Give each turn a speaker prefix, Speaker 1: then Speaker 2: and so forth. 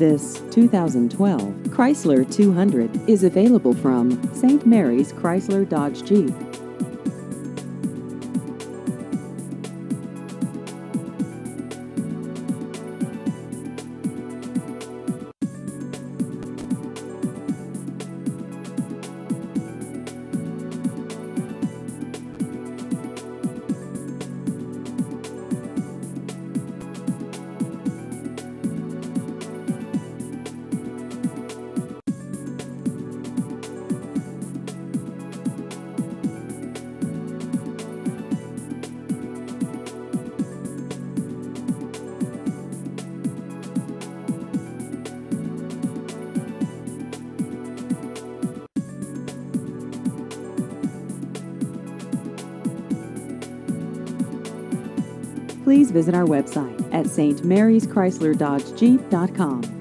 Speaker 1: This 2012 Chrysler 200 is available from St. Mary's Chrysler Dodge Jeep. Please visit our website at stmaryschryslerDodgeJeep.com.